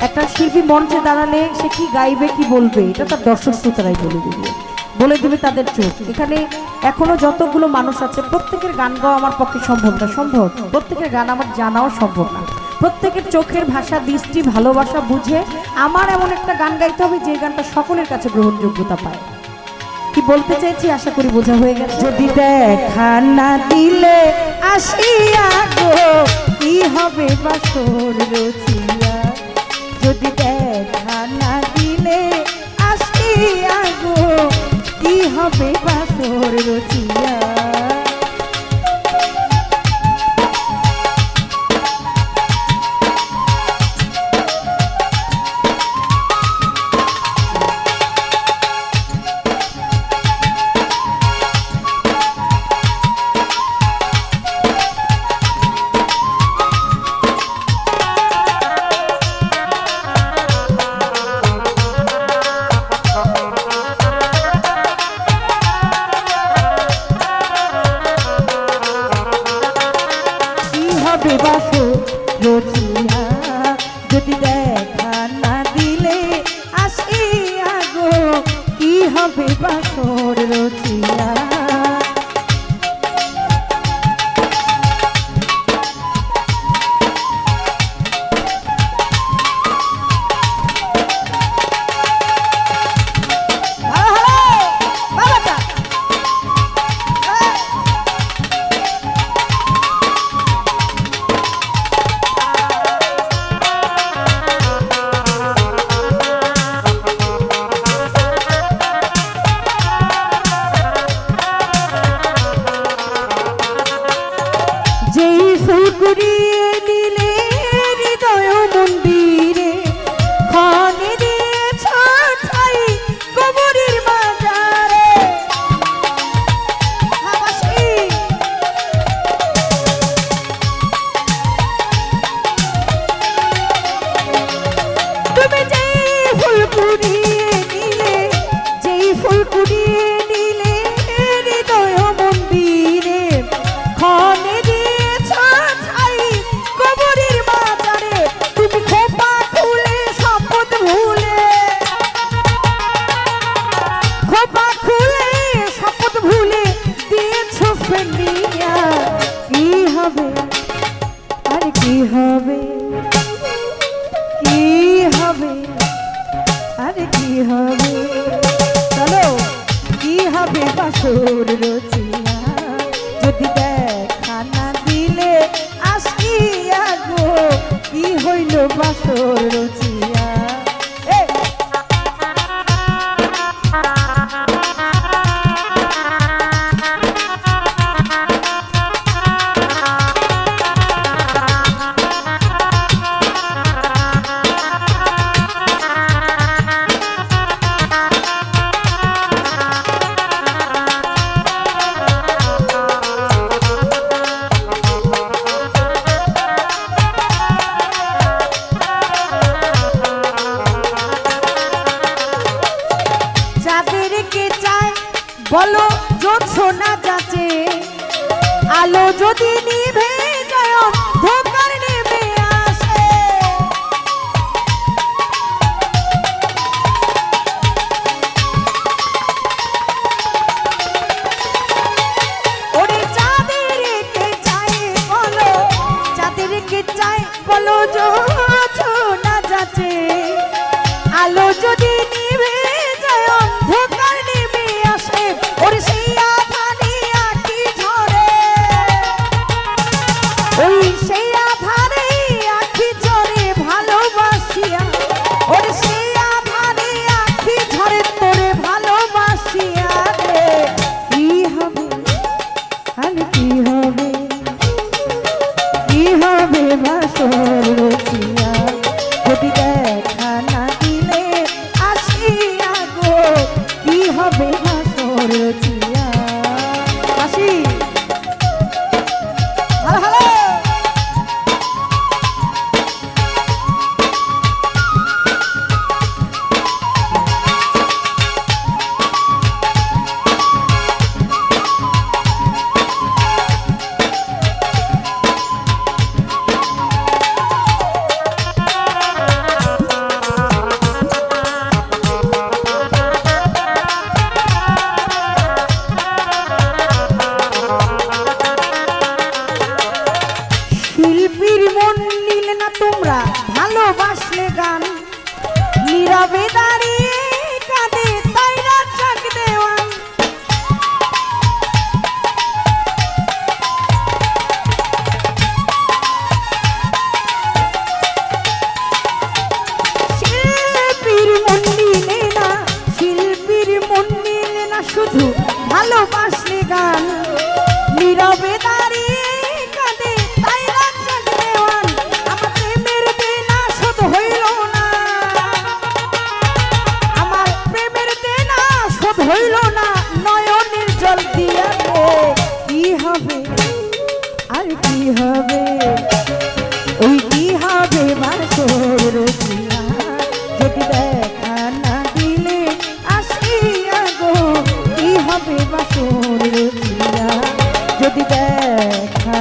একটা শিল্পী মঞ্চে দাঁড়ালে সে কি গাইবে কি বলবে এটা তার দর্শক শ্রোতারাই বলে দেবে তাদের চোখ। এখানে এখনো যতগুলো মানুষ আছে প্রত্যেকের গান গাওয়া আমার পক্ষে সম্ভব না, প্রত্যেকের গান আমার জানাও সম্ভব না। প্রত্যেকের চোখের ভাষা, দৃষ্টি, ভালোবাসা বুঝে আমার এমন একটা গান গাইতে হবে যে গানটা সকলের কাছে গ্রহণযোগ্যতা পায়। কি বলতে চাইছি আশা করি বোঝা হয়ে গেছে। যদি দেখা না দিলে আসিয়া গো কি হবে বাসর রচিয়া, যদি দেখা না দিলে আসিয়া গো কি হবে বাসর রচিয়া। রচিয়া যদি দেখা না দিলে আসিয়া গো কি হবে বাসর রচিয়া। যেই ফুল কুড়িয়ে দিলে হৃদয় মন্দিরে খনে দিয়েছ ঠাই কবরের মাজারে, তুমি যেই ফুল কুড়িয়ে দিলে, যেই ফুল কুড়িয়ে দিলে হৃদয় মন্দিরে খনে কি হবে কি হবে আরে কি হবে, চলো কি হবে বাসর রচিয়া যদি দেখা না দিলে আসিয়া গো কি হইল বাসর রচিয়া। বলো জোছনা যাচ্ছে আলো যদি নিভে যায় অন্ধকার নেমে আসে, ওরে চাঁদেরকে চাই বলো, চাঁদেরকে চাই বলো জোছনা যাচ্ছে আলো যদি নিভে যায় অন্ধকার নেমে আসে, ওরে সেই আধারে আঁকি ঝরে তোমরা ভালোবাসলে গান নীরবে দাঁড়িয়ে কাঁদে তাই রাজ্জাক দেওয়ান। শিল্পীর মন নিলে না, শিল্পীর মন নিলে না, শুধু ভালোবাসলে গান নীরবে দাঁড়িয়ে কাঁদে তাই রাজ্জাক দেওয়ান। আমার প্রেমের দেনা শোধ হইল না, আমার প্রেমের দেনা শোধ হইল না, নয়নের জল দিয়া কি হবে আর কি হবে, ওই কি হবে বাসর দিয়া, যদি দেখা না দিলে আসিয়া গো, কি হবে বাসর দিয়া, যদি দেখা